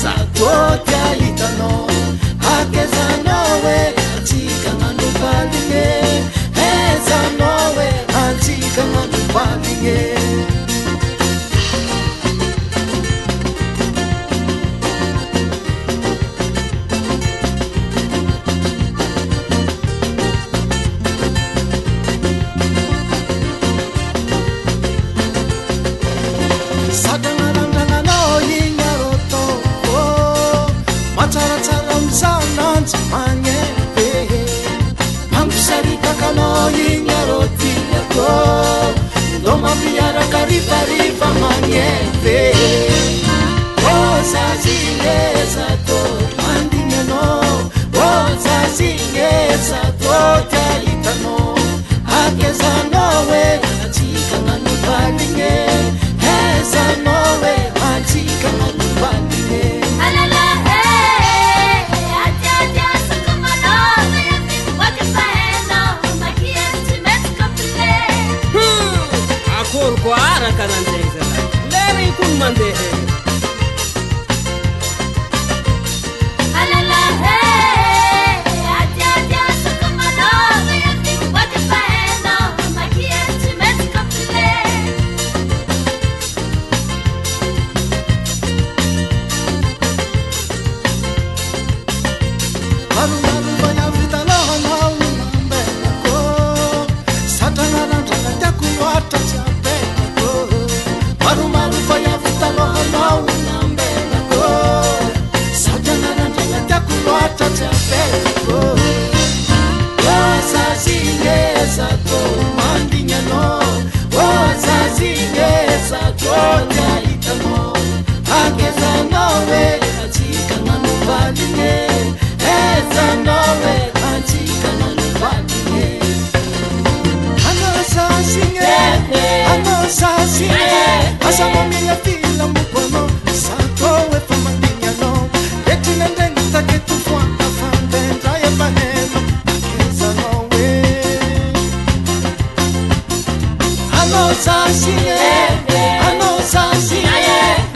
Satota itano akeza nowe antika manupalinge eza nowe antika manupalinge Rifa maniente Osa zineza to mandingano Osa zineza to taitano Akeza nowe Atika manupalinge Eza nowe Atika manupalinge Alala hey Atia sakumano Wakifaheno Makia timetkapile Akur ko ara kananjeza Leri kun mande Alala hey Atia sakumano Wakifaheno Makia timetkapile Maru maru baya vitalo hau nambeko Satana rantana takuwata chapeko Maru maru baya vitalo hau nambeko Satana rantana takuwata chapeko Osa zingeza to mandinyano Osa zingeza to taitano Akeza nowe atika manupalinge Eza nowe atika manupalinge Ano sasinge Asa mamila fila mukono Sato we famandinyano Etina ndengita ketu fuaka fandendra ya paneno Akeza nowe Ano sasinge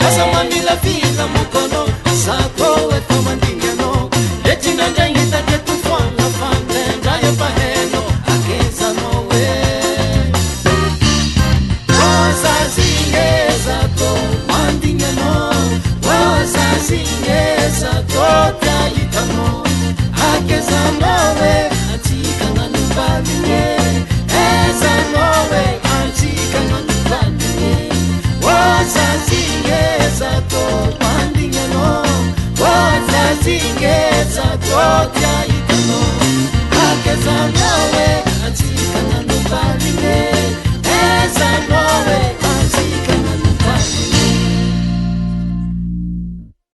Asa mamila fila mukono Sato we famandinyano Etina ndengita ketu fuaka fandendra ya paneno Akeza nowe Osa zingeza to mandingano Osa zingeza